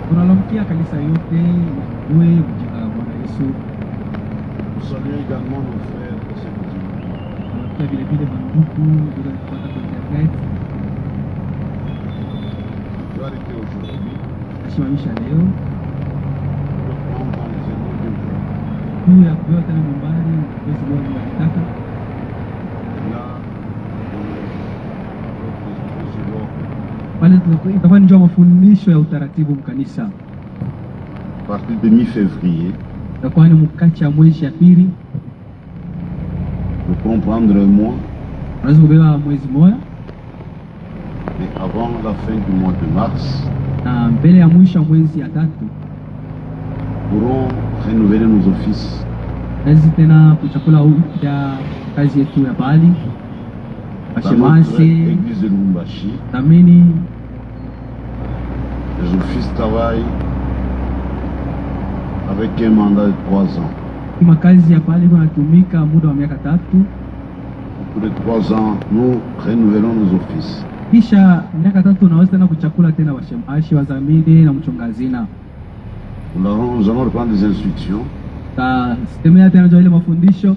Tunalomkia kanisa yote wewe mjina la Bwana Yesu. Nous saluons également nos frères de cette communauté. Tunalomkia vile vile mandugu tunatupata kwa internet. Je dois arrêter aujourd'hui Tusimamisha leo de prendre dans les émois de Dieu. juu ya kupewa tena nyumbani mwezi Mungu anataka. Là, Pale itakuwa ni mafundisho ya utaratibu mkanisa. à partir de mi-février, Itakuwa ni mkachi ya mwezi ya pili. nous pourrons prendre un mois, Unaweza kubeba mwezi moja et avant la fin du mois de mars, na mbele ya mwisho wa mwezi ya tatu nous pourrons renouveler nos offices. kazi tena kuchakula upya kazi yetu ya Bali Dans notre Bashemase église de Lubumbashi, Tamini. les offices travaillent avec un mandat de 3 ans. Kima kazi ya Bali kunatumika muda wa miaka 3. Pour les 3 ans, nous renouvelons nos offices. Kisha miaka 3 unaweza tena kuchakula tena washemashi wazamini na mchongazina. Nous allons reprendre des instructions Tutastemea tena juu ile mafundisho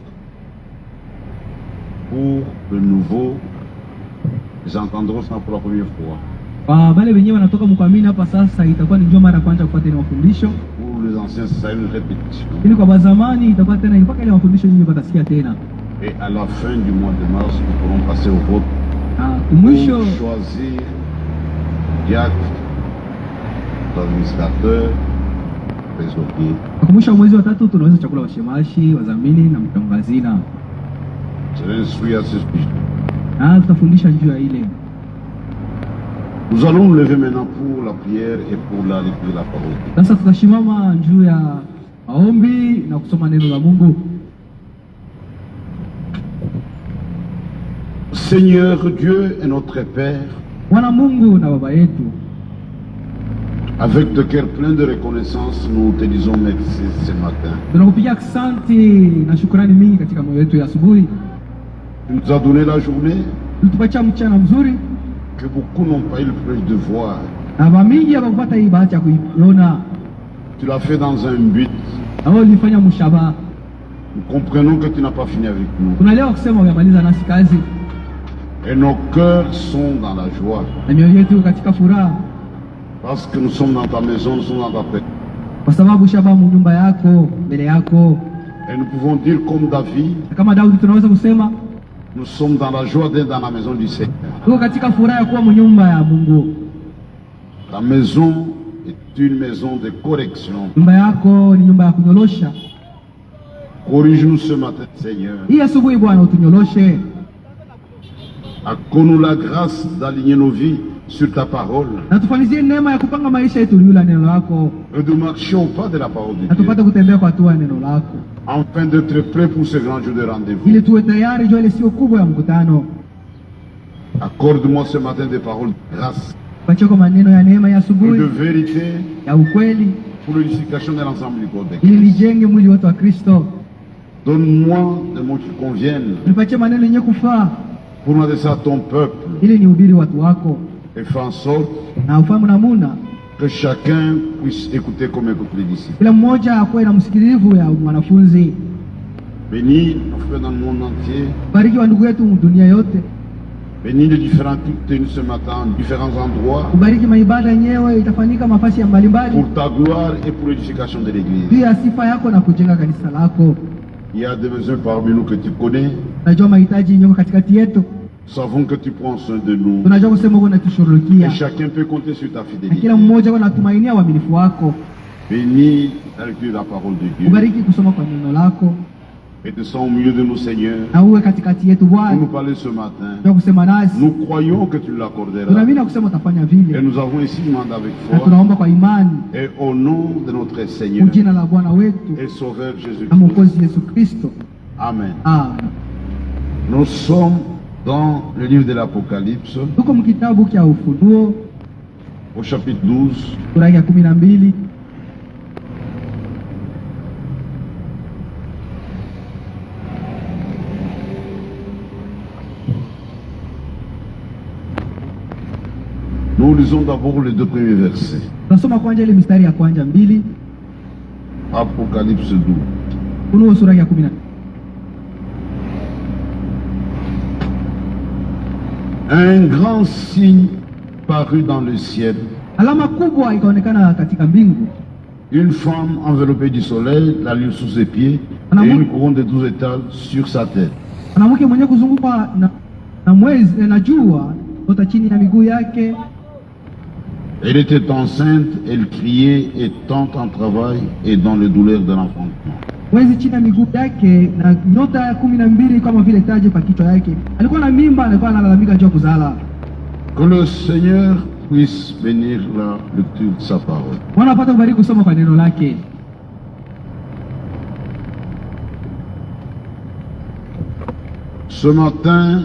pour le nouveau. Ils entendront ça pour la première fois. kwa wale wenyewe wanatoka mkwamini hapa. Sasa itakuwa ni njoo mara kwanza kufuata ile mafundisho, Pour les anciens, ça sera une répétition. ili kwa bazamani itakuwa tena mpaka ile mafundisho nyinyi watasikia tena. Et à la fin du mois de mars, nous pourrons passer au vote Mwisho pour choisir diacre, administrateur, trésorier. kwa mwisho wa mwezi wa 3 tunaweza chakula washemashi wazamini na mchongazina, Je vais instruire à ce sujet. na tutafundisha juu ya ile. Nous allons nous lever maintenant pour la prière et pour la lecture de la parole. Sasa tutashimama juu ya maombi na kusoma neno la Mungu. Seigneur Dieu et notre Père, Bwana Mungu na Baba yetu, avec le cœur plein de reconnaissance, nous te disons merci ce matin. tunakupigia asante na shukrani mingi katika moyo wetu ya asubuhi. Tu nous as donné la journée Ulitupatia mchana mzuri que beaucoup n'ont pas eu le privilège de voir. na bamingi hawakupata hii bahati ya kuiona, Tu l'as fait dans un but. na wewe ulifanya mshabaha. Nous comprenons que tu n'as pas fini avec nous. Tunaelewa kusema umemaliza nasi kazi, Et nos cœurs sont dans la joie. na mioyo yetu iko katika furaha, Parce que nous sommes dans ta maison, nous sommes dans ta paix. kwa sababu shabaha mu nyumba yako, mbele yako. Et nous pouvons dire comme David, Na kama Daudi tunaweza kusema nous sommes dans la joie d'être dans la maison du Seigneur. tuko katika furaha ya kuwa mu nyumba ya Mungu. Ta maison est une maison de correction. Nyumba yako ni nyumba ya kunyolosha. Corrige-nous ce matin, Seigneur. Hii asubuhi Bwana utunyoloshe, Accorde-nous la grâce d'aligner nos vies sur ta parole na tufanizie neema ya kupanga maisha yetu juu ya neno lako, et de marcher au pas de la parole de na Dieu, tupate kutembea kwa hatua ya neno lako, afin d'être prêt pour ce grand jour de rendez-vous. ili tuwe tayari juu ile siku kubwa ya mkutano. Accorde-moi ce matin des paroles de grâce Pache kwa maneno ya neema ya et asubuhi de vérité ya ukweli, pour l'édification de l'ensemble du corps de ili Christ. lijenge mwili wote wa Kristo. Donne-moi des mots qui conviennent Nipatie maneno yenye kufaa pour m'adresser à ton peuple ili nihubiri watu wako, et faire en sorte na ufahamu namuna que chacun puisse écouter comme écoutent les disciples. kila mmoja akuwe na msikilivu ya mwanafunzi. Bénis nos frères dans le monde entier. Bariki wa ndugu yetu dunia yote, Bénis les différents cultes tenus ce matin en différents endroits ubariki maibada yenyewe itafanyika mafasi ya mbalimbali pour ta gloire et pour l'édification de juu l'Église. ya sifa yako na kujenga kanisa lako. Il y a des besoins parmi nous que tu connais. Tunajua mahitaji yenyewe katikati yetu, Nous savons que tu prends soin de nous. tunajua kusema uko unatushughulikia, Et chacun peut compter sur ta na fidélité. kila mmoja uko natumainia uaminifu wako. Bénis la lecture de la parole de Dieu. Ubariki kusoma kwa neno lako, Et descends au milieu de nous, Seigneur, na uwe katikati yetu pour nous Bwana. parler ce matin. Tunajua kusema nasi, Nous croyons que tu l'accorderas. tunaamini kusema utafanya Et vile, nous avons ici demandé avec na foi. tunaomba kwa imani Et au nom de notre Seigneur jina la Bwana wetu et Sauveur na Jésus-Christ. Mwokozi Yesu Kristo. Amen. Amen. Nous sommes dans le livre de l'Apocalypse, Tuko mkitabu cha Ufunuo au chapitre 12. sura ya 12. Nous Lisons d'abord les 2 premiers versets. Tunasoma kwanza ile mistari ya kwanza 2, Apocalypse 12. Ufunuo sura ya 10. Un grand signe parut dans le ciel. Alama kubwa ikaonekana katika mbingu. Une femme enveloppée du soleil, la lune sous ses pieds, et une couronne de 12 étoiles sur sa tête. Mwanamke mwenye kuzungukwa na mwezi na jua kutoka chini ya miguu yake. Elle était enceinte, elle criait, étant en travail et dans les douleurs de l'enfantement. Mwezi chini ya miguu yake na nyota ya 12 kama vile taji kwa kichwa yake. Alikuwa na mimba, alikuwa analalamika juu ya kuzala. Que le Seigneur puisse bénir la lecture de sa parole. Bwana apate kubariki kusoma kwa neno lake. Ce matin,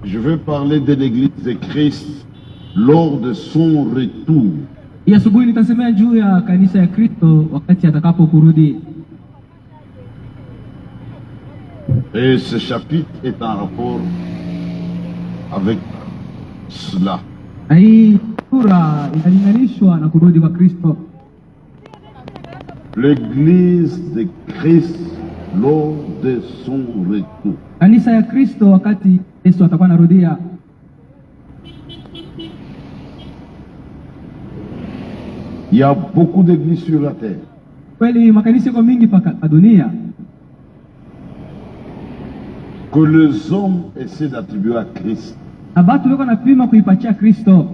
je vais parler de l'Église de Christ lors de son retour. Asubuhi nitasemea juu ya kanisa ya Kristo wakati atakapokurudi. Et ce chapitre est en rapport avec cela. Hii sura inalinganishwa na kurudi kwa Kristo. L'Église de Christ lors de son retour. Kanisa ya Kristo wakati Yesu atakuwa anarudia. Il y a beaucoup d'églises sur la terre. Kweli makanisa yako mingi pa dunia. Que les hommes essaient d'attribuer à Christ. Na batu wako napima kuipatia Kristo.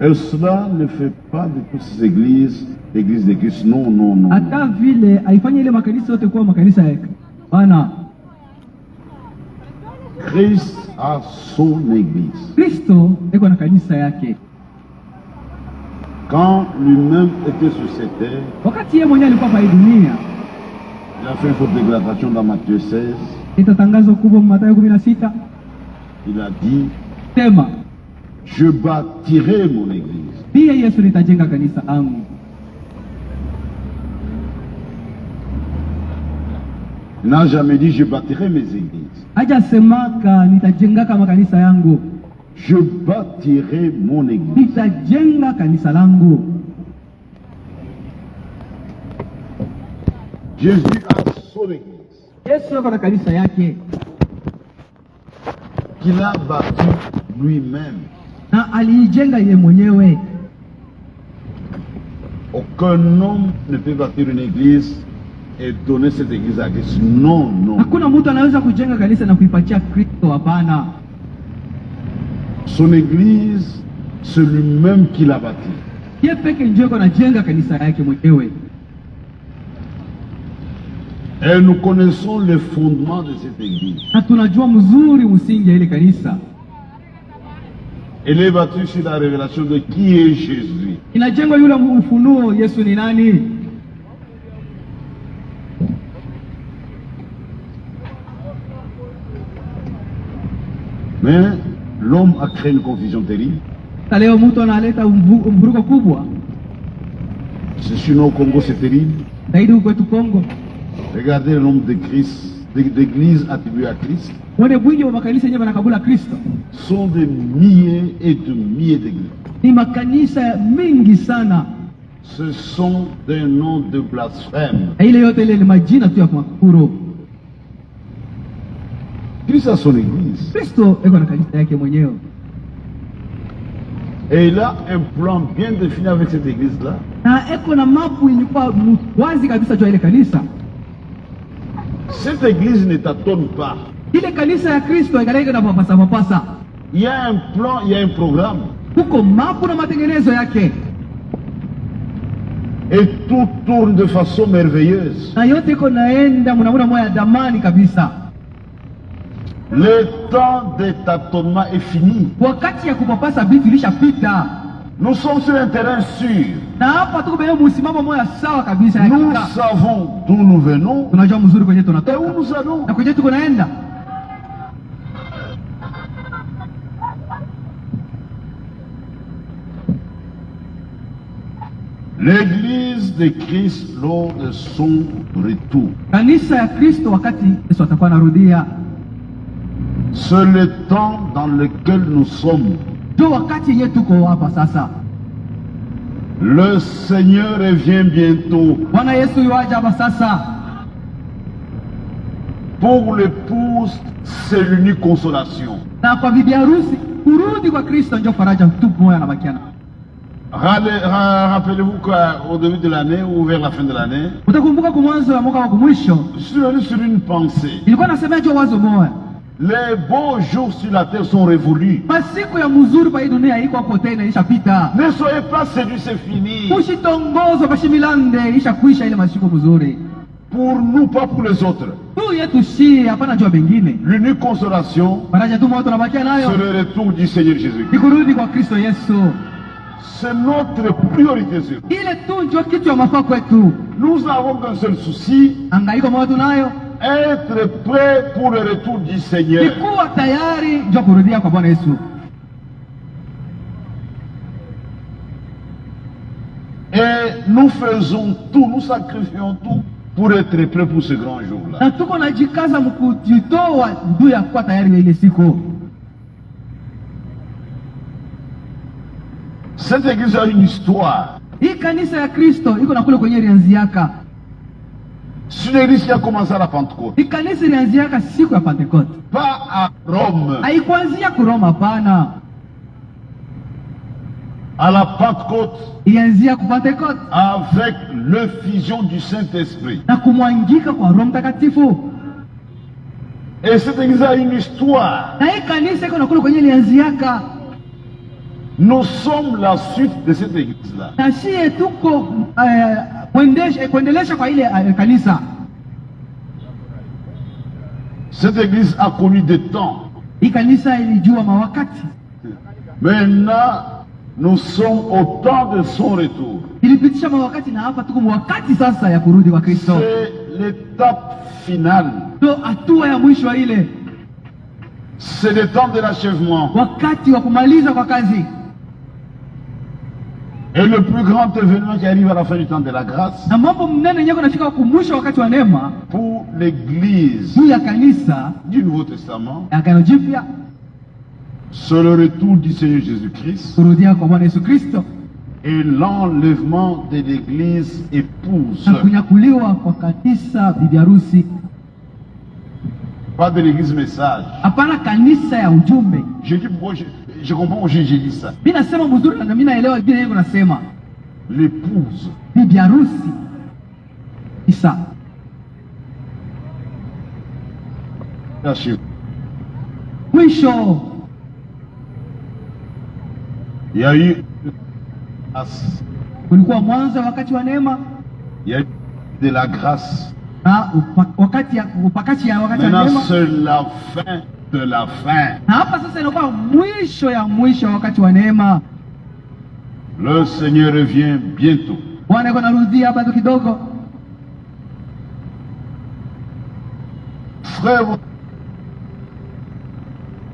Et cela ne fait pas de toutes ces églises, l'église de Christ. Non, non, non. Hata vile haifanye ile makanisa yote kuwa makanisa ya Bwana. Christ a son église. Kristo eko na kanisa yake. Quand lui-même était sur cette terre, Wakati yeye mwenyewe alikuwa hapa dunia, il a fait une forte déclaration dans Matthieu 16. ita tangazo kubwa Mathayo 16. Il a dit, Sema, je bâtirai mon église. pia Yesu nitajenga kanisa langu. Il n'a jamais dit, je bâtirai mes églises. Hajasemaka nitajenga kama kanisa yangu. Je bâtirai mon église. Nitajenga kanisa langu. Jésus a son église, Yesu yuko na kanisa yake qu'il a bâti lui-même. na aliijenga yeye mwenyewe. Aucun homme ne peut bâtir une église et donner cette église à Christ. Non, non. Hakuna mtu anaweza kujenga kanisa na kuipatia Kristo, hapana. Son église, c'est lui-même qui l'a bâti. Yeye peke ndiye yuko anajenga kanisa yake mwenyewe. Et nous connaissons les fondements de cette église. Na tunajua mzuri msingi ya ile kanisa. Elle est bâtie sur la révélation de qui est Jésus. Inajengwa yule ufunuo Yesu ni nani. Mais l'homme a créé une confusion terrible. Leo mtu analeta mvurugo kubwa. C'est sur nos Congo, c'est terrible. Zaidi kwetu Kongo. Regardez le nombre de Christ, d'églises attribuées à Christ. Wale bwingi wa makanisa yenyewe wanakabula Kristo. Sont des milliers et de milliers d'églises. Ni makanisa mingi sana. Ce sont des noms de blasphème. Ile yote ile ni majina tu ya makufuru. Christ a son église. Kristo eko na kanisa yake mwenyewe. Et il a un plan bien défini avec cette église-là. Na eko na mapu ilikuwa wazi kabisa juu ile kanisa. Cette église ne tâtonne pas. Ile kanisa ya Kristo ikaleka na mapasa. Il y a un plan, il y a un programme. Kuko mapu na matengenezo yake. Et tout tourne de façon merveilleuse. Na yote iko naenda mnaona moyo ya damani kabisa. Le temps de tâtonnement est fini. Wakati ya kupapasa vitu ilishapita. Nous sommes sur un terrain sûr. Na hapa tuko kwenye msimamo moja sawa kabisa ya Nous hakika. savons d'où nous venons Tunajua mzuri kwenye et où tunatoka nous allons. na kwenye tuko naenda. L'église de Christ lors de son retour. Kanisa ya Kristo wakati Yesu atakuwa anarudia. C'est le temps dans lequel nous sommes. Ndio Ndio wakati yenyewe tuko hapa sasa. Le Seigneur revient bientôt. Bwana Yesu yuaja hapa sasa. Pour l'épouse, c'est l'unique consolation. Na kwa bibi harusi kurudi kwa Kristo ndio faraja tupu moyo anabakiana. Rappelez-vous qu'au début de l'année ou vers la fin de l'année, Utakumbuka kwa mwanzo wa mwaka wa mwisho je suis venu sur une pensée. nilikuwa nasema juu wazo moja. Les beaux jours sur la terre sont révolus. Masiku ya mzuri pa hii dunia iko hapo tena ishapita. Ne soyez pas séduits, c'est fini. Ushitongozwa kwa shimilande ishakwisha ile masiku mzuri. Pour nous, pas pour les autres. Tu yetu si hapana jua bengine. L'unique consolation, Faraja tu moyo tunabakia nayo c'est le retour du Seigneur Jésus. ni kurudi kwa Kristo Yesu. C'est notre priorité sur nous. Ile tu ndio kitu ya mafaa kwetu. Nous avons qu'un seul souci, Hangaiko moyo tunayo être prêt pour le retour du ni Seigneur. kuwa tayari ndio kurudia kwa Bwana Yesu. Et nous faisons tout, nous sacrifions tout pour être prêt pour ce grand jour-là. Na tuko najikaza mkujitoa juu ya kuwa tayari ile siku. Cette église a une histoire. Hii kanisa ya Kristo iko na kule kwenye ilianziaka. C'est une église qui a commencé à la Pentecôte. Hii kanisa ilianziaka siku ya Pentecoste. Pas à Rome. Haikuanzia Kuroma, hapana. À la Pentecôte, Ilianzia ku Pentecoste avec l'effusion du Saint-Esprit. na kumwangika kwa Roho Mtakatifu. Et cette église a une histoire. Na hii kanisa iko na kule kwenye ilianziaka. Nous sommes la suite de cette église-là. Na shie tuko kuendelesha kwa ile kanisa. Cette église a connu des temps. Hii kanisa ilijua mawakati. Maintenant, nous sommes au temps de son retour. Ilipitisha mawakati na hapa tuko wakati sasa ya kurudi kwa Kristo. C'est l'étape finale. Ndio hatua ya mwisho ile. C'est le temps de l'achèvement. Wakati wa kumaliza kwa kazi. Et le plus grand événement qui arrive à la fin du temps de la grâce, Na mambo mnene yenyewe kunafika kumwisho wakati wa neema pour l'église juu ya kanisa du Nouveau Testament, ya Agano Jipya, c'est le retour du Seigneur Jésus-Christ kurudia kwa Bwana Yesu Kristo et l'enlèvement de l'église épouse. na kunyakuliwa kwa kanisa bibi harusi. Pas de l'église message. Hapana kanisa ya ujumbe. Je dis pourquoi je comprends pourquoi j'ai dit ça. Mimi nasema mzuri na mimi naelewa vile yeye anasema. L'épouse. Bibi harusi. Isa. Mwisho. Il y a eu Kulikuwa mwanzo wakati wa neema. Il y a eu de la grâce. Na wakati ya wakati wa Maintenant neema. c'est la fin de la fin. Na hapa sasa inakuwa mwisho ya mwisho wakati wa neema. Le Seigneur revient bientôt. Bwana yuko anarudia bado kidogo. Frère,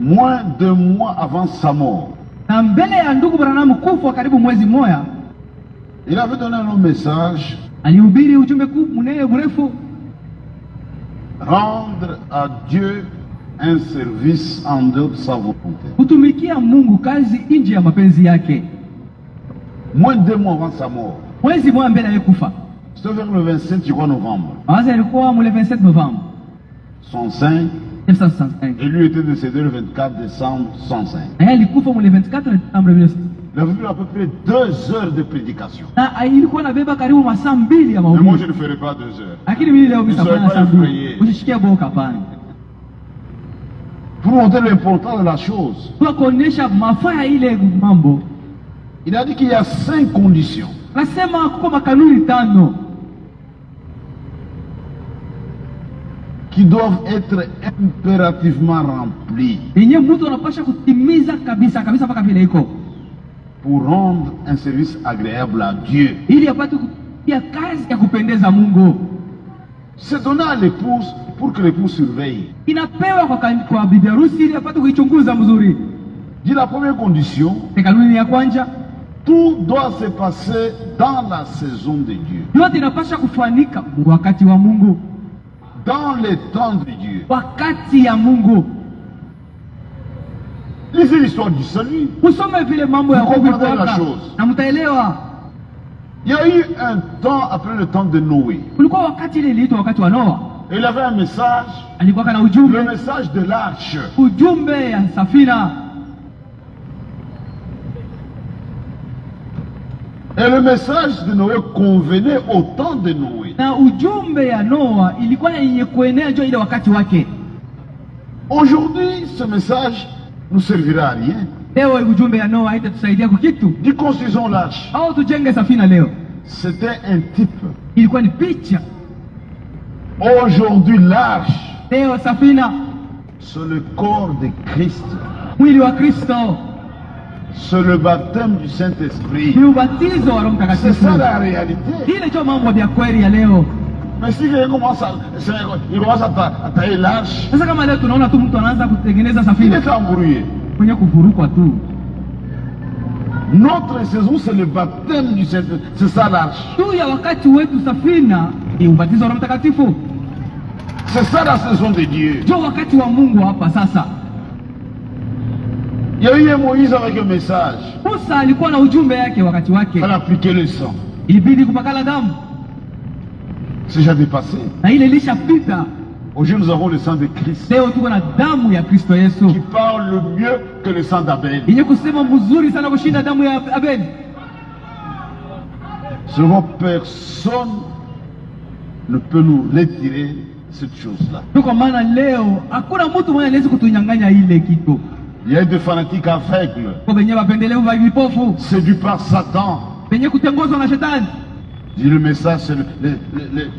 moins de mois avant sa mort, Na mbele ya ndugu Branham kufa karibu mwezi mmoja, il avait donné un message: alihubiri ujumbe mnene mrefu, rendre à Dieu un service en dehors de sa volonté. kutumikia Mungu kazi nje ya mapenzi yake. Moins de 2 mois avant sa mort. Mwezi mmoja mbele ya kufa. C'était vers le 27, je crois, novembre. Waza ilikuwa le 27 Novembre Son saint, 1965. et lui était décédé le 24 décembre 105. Na yeye alikufa le 24 Desemba 1965. Il avait eu à peu près 2 heures de prédication. Na ilikuwa nabeba karibu masaa 2 ya Mais moi, mahubiri. je ne ferai pas 2 heures. Lakini mimi leo Ne soyez nitafanya pas saa 2. effrayés. Usishikie boka hapana. Pour montrer l'importance de la chose, Kwa kuonesha mafaa ya ile mambo. il a dit qu'il y a 5 conditions Nasema kuko makanuni 5 qui doivent être impérativement remplies yenye mtu anapasha kutimiza kabisa kabisa mpaka vile iko pour rendre un service agréable à Dieu. ili apate kutia kazi ya kupendeza Mungu. C'est donné à l'épouse pour que l'épouse surveille. Inapewa kwa bibi harusi ili apate kuichunguza mzuri. Dit la première condition, Kanuni ya kwanza, tout doit se passer dans la saison de Dieu, yote inapasha kufanyika wakati wa Mungu, dans les temps de Dieu. wakati ya Mungu. Lisez l'histoire du salut. Usome vile mambo ya Vous wokovu comprenez la ilikuwa, chose. na mtaelewa. Il y a eu un temps après le temps de Noé. Kulikuwa wakati ile iliitwa wakati wa Noa. Et il avait un message, Alikuwa kana le ujumbe, message de l'arche. ujumbe ya safina. Et le message de Noé convenait au temps de Noé. Na ujumbe ya Noa ilikuwa yenye kuenea juu ile wakati wake. Aujourd'hui, ce message nous servira à rien. Leo ujumbe ya Noa haitatusaidia kwa kitu. Dis construisons l'arche. Au tujenge safina leo. C'était un type. Ilikuwa ni picha. Aujourd'hui, l'arche, Leo safina, c'est le corps de Christ. mwili wa Kristo, C'est le baptême du Saint-Esprit. ni ubatizo wa Roho C'est Mtakatifu. ça la réalité. Ile ndio mambo ya kweli ya leo. Mais si il commence à tailler l'arche, Sasa kama leo tunaona tu mtu anaanza kutengeneza il safina est embrouillé. kwenye kuvurukwa tu. Notre saison, c'est le baptême du Saint-Esprit. C'est ça l'arche. Tu ya wakati wetu safina ni ubatizo wa Roho Mtakatifu. C'est ça la saison de Dieu. Ndio wakati wa Mungu hapa sasa. Il y a eu Moïse avec un message. Musa alikuwa na ujumbe yake wakati wake. Il fallait appliquer le sang. Ilibidi kupakala damu. C'est déjà dépassé. Na ile ilishapita. Aujourd'hui, nous avons le sang de Christ Leo tuko na damu ya Kristo Yesu. qui parle mieux que le sang d'Abel. Yenye kusema mzuri sana kushinda damu ya Abel. Seulement personne ne peut nous retirer cette chose-là. Kwa maana leo hakuna mtu mwenye anaweza kutunyang'anya ile kitu. Il y a des fanatiques aveugles, Kwa benye bapendelevu va vipofu, séduits par Satan. benye kutengozwa na shetani. Dit le message, c'est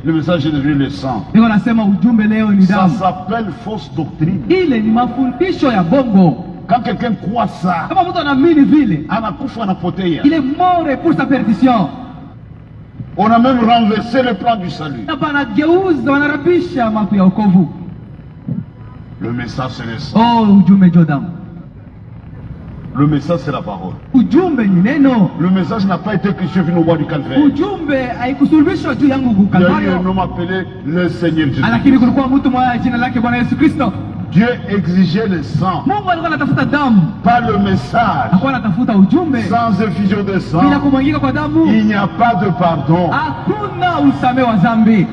le message est devenu le sang. Niko nasema ujumbe leo ni Ça damu. s'appelle fausse doctrine. Ile ni mafundisho ya bongo. Quand quelqu'un croit ça, Kama mtu anaamini vile, anakufa anapotea. il est mort pour sa perdition. On a même renversé le plan du salut. Na panageuza wanarabisha mambo ya wokovu. Le message, c'est le sang. Oh, ujumbe ndio damu. Le message, c'est la parole. Ujumbe ni neno. Le message n'a pas été que je suis venu au bois du calvaire. Ujumbe haikusulubishwa juu yangu Il y a eu un Kalvario, homme appelé le Seigneur Jésus. lakini kulikuwa mtu mmoja jina lake Bwana Yesu Kristo. Dieu exigeait le sang, Mungu alikuwa anatafuta damu, pas le message. alikuwa anatafuta ujumbe. Sans effusion de Bila sang, kumwangika kwa damu il n'y a pas de pardon. hakuna usamehe wa dhambi.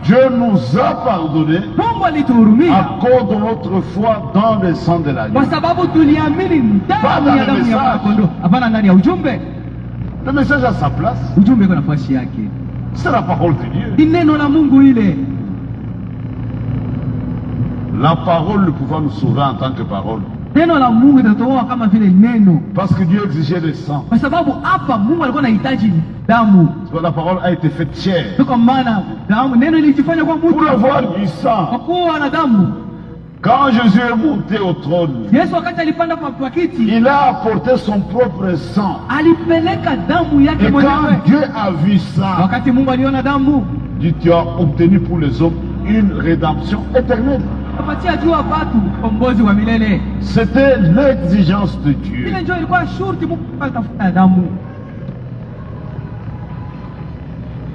Dieu nous a pardonné Mungu alituhurumia à cause de notre foi dans le sang de l'agneau. kwa sababu tuliamini Pas ndani dans ya le damu ya message. mwanakondoo, hapana ndani ya ujumbe. Le message a sa place. Ujumbe iko nafasi yake, C'est la parole de Dieu. ni neno la Mungu ile. La parole ne pouvant nous sauver en tant que parole. Neno la Mungu litatoa kama vile neno, Parce que Dieu exigeait le sang. kwa sababu hapa Mungu alikuwa anahitaji damu. Parce que la parole a été faite chair. Kwa maana damu, neno lilijifanya kwa Pour mtu avoir du kwa sang, kuwa na damu. quand Jésus est monté au trône, Yesu wakati alipanda kwa kiti, il a apporté son propre sang. alipeleka damu yake Et mwenyewe. quand Dieu a vu ça, Wakati Mungu aliona damu, il dit, tu as obtenu pour les hommes une rédemption éternelle. akapatia juu ya watu ukombozi wa milele. C'était l'exigence de Dieu. Ile ndio ilikuwa shurti Mungu alitafuta damu.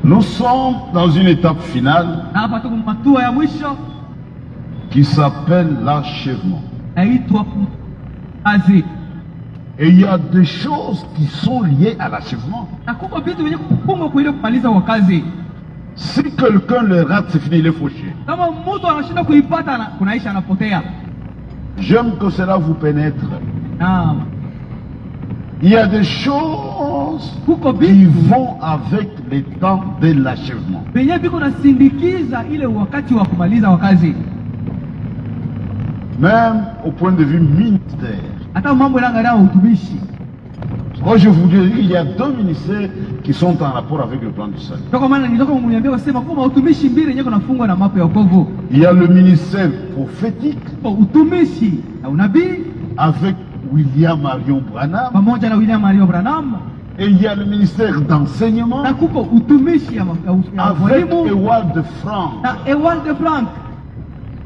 Nous sommes dans une étape finale Na hapa tuko matua ya mwisho, qui s'appelle l'achèvement. naitwa kazi. Et il y a des choses qui sont liées à l'achèvement. Na kuko vitu vyenye kupungwa kwa ile kumaliza kwa kazi. Si quelqu'un le rate, c'est fini, il est fauché. Kama mtu anashinda kuipata kunaisha anapotea. J'aime que cela vous pénètre. Naam. Il y a des choses Kuko qui vitu vont avec le temps de l'achèvement. vyenye viko nasindikiza ile wakati wa kumaliza wa kazi. Même au point de vue ministère. Hata mambo yanaangalia utumishi. Moi, je vous dis, il y a deux ministères qui sont en rapport avec le plan du salut. Kwa maana nilitoka kumwambia kusema kwamba utumishi mbili yenyewe kunafungwa na mapo ya wokovu. Il y a le ministère prophétique Kwa utumishi na unabii avec William Marion Branham. pamoja na William Mario Branham, Et il y a le ministère d'enseignement na kuko utumishi ya avec mwalimu Ewald Frank. na Ewald Frank.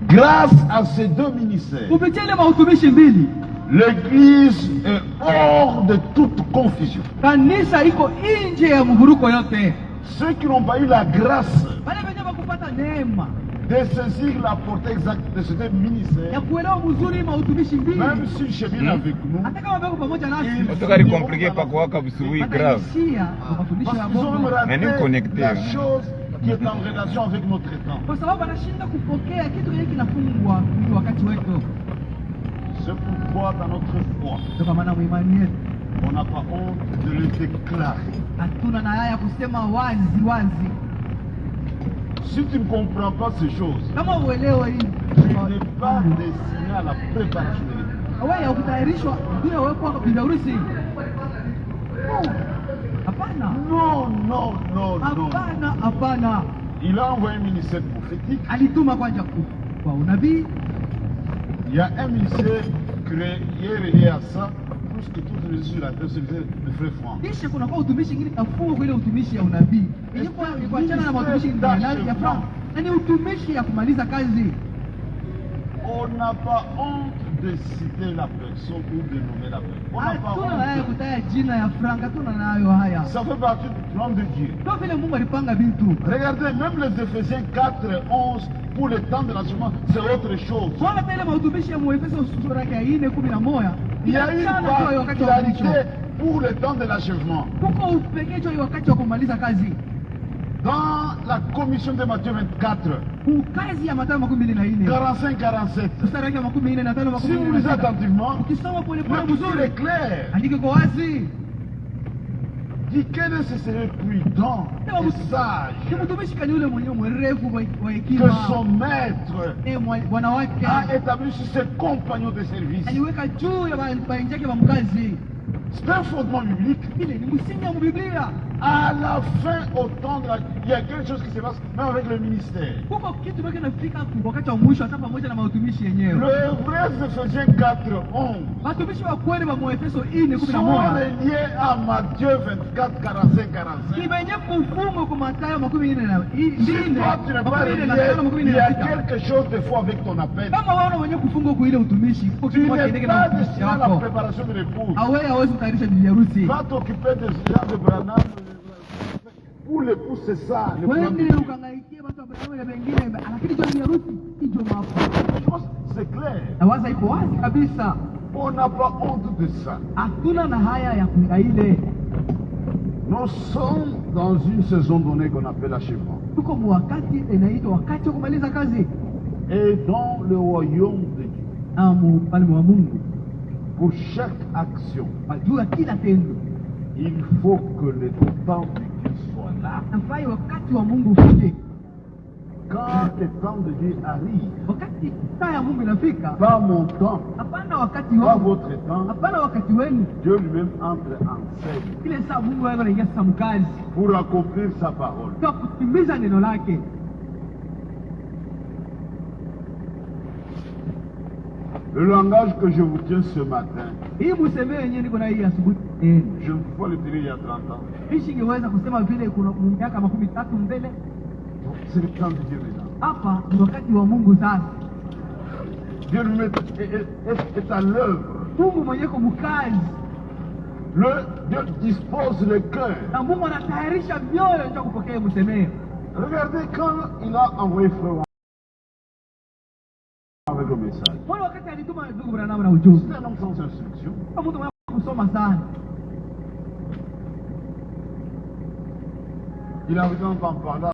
Grâce à ces deux ministères, Kupitia ile mautumishi mbili, l'Église est hors de toute confusion. kanisa iko nje ya mvuruko yote. Ceux qui n'ont pas eu la grâce Wale wenye wakupata neema de saisir la portée exacte de ce ministère, ya kuelewa mzuri mautumishi mbili. même si chemine avec nous, Hata kama bako pamoja nasi. Tukari compliqué pa kuwaka busui grave. Mafundisho ya parce qu'ils ont Mungu. raté Mais nous connectés, la hein. chose qui est en relation avec notre temps. Kwa sababu anashinda kupokea kitu kile kinafungwa kwa wakati wetu. C'est pourquoi dans notre foi, Ndio maana imani yetu on n'a pas honte de le déclarer. hatuna na haya kusema wazi wazi. Si tu ne comprends pas ces choses, Kama uelewe hii, tu n'es pas destiné à la préparation de l'église. wewe haukutayarishwa ndio wewe kwa bibi harusi. Hapana. Non, non, non, non. Hapana, hapana. Il a envoyé un ministère prophétique. Alituma kwanza kwa unabii. Il y a un ministère créé relié à ça, plus que toutes les sur la terre, c'est le frère Franck. Kisha kuna kwa utumishi mwingine kafungwa kwa ile utumishi ya unabii. Ilikuwa ni kuachana na matumishi ya Frank. Na ni utumishi ya kumaliza kazi. On n'a pas honte de citer la personne ou de nommer la personne. On n'a pas Hatuna nayo honte. kutaja jina ya Frank, hatuna nayo haya. Ça fait partie du plan de Dieu. Ndio vile Mungu alipanga vitu. Regardez, même les Éphésiens 4 et 11, pour le temps de l'enseignement, c'est autre chose. Wala tele mautumishi ya Efeso sura ya 4:11. Il y a une particularité pour le temps de l'achèvement. Kuko upekee cho wakati wa kumaliza kazi. Dans la commission de Matthieu 24, Kazi ya Mathayo 24. 45-47, Mstari wake 45 si vous lisez attentivement, ukisoma pole pole il est mzuri. clair. Andike kwa wazi. Dit quel est ce serait prudent et sage Ni mtumishi kani yule mwenye mwerevu wa que hekima. son maître Bwana wake a établi sur ses compagnons de service. aliweka juu ya bainjake wa mkazi. C'est un fondement biblique. Ile ni msingi wa Biblia. À la fin, au temps de la... il y a quelque chose qui se passe, même avec le ministère. Kuko kitu baki nafika wakati wa mwisho hata pamoja na mautumishi yenyewe. Le vrai Éphésiens 4, 11 Watumishi wa kweli wa Efeso sont 4:11. reliés à Matthieu 24, 45, 45. Kibenye kufungwa kwa Mathayo 24. Si toi tu n'es pas relié, il y a quelque chose de faux avec ton appel. Kama wewe wenye kufungwa kwa ile utumishi, kuko Tu kitu n'es kingine pas na utumishi destiné à la wako. préparation de l'épouse. Awe hawezi kutayarisha bibi harusi. Va t'occuper des gens de Branham. Pour l'épouse, c'est ça, le plan de Wewe Dieu. ukangaikia watu wa Branham na wengine, lakini jo bibi harusi hicho mapo. Je pense que c'est clair. Na waza iko wazi kabisa. On n'a pas honte de ça. Hatuna na haya ya kuile. Nous sommes dans une saison donnée qu'on appelle achèvement. Tuko wakati inaitwa wakati wa kumaliza kazi. Et dans le royaume de Dieu, Amu ufalme wa Mungu. pour chaque action, Juu ya kila tendo. il faut que le temps de Dieu soit là. Nafai wakati wa Mungu ufike. Quand le temps de Dieu arrive, Wakati saa ya Mungu inafika, pas mon temps, hapana wakati pas wangu, votre temps, hapana wakati wenu. Dieu lui-même entre en scène Ile saa Mungu wako anaingia sasa mkazi pour accomplir sa parole. kwa kutimiza neno lake. Le langage que je vous tiens ce matin, Hii mseme yenyewe niko na hii asubuhi. je ne peux pas le dire il y a 30 ans. Mimi singeweza kusema vile kuna miaka 13 mbele. C'est le temps de Dieu maintenant. Hapa ni wakati wa Mungu sasa. Dieu lui-même est à l'œuvre. Mungu mwenyewe kwa mkazi. Dieu dispose le cœur. Na Mungu anatayarisha vyote ndio kupokea msemee. Regardez quand il a envoyé frère avec le message. Kwa wakati alituma ndugu Branham na ujumbe. C'est un homme sans instruction. Kama mtu mwenye kusoma sana. Il a besoin d'en parler.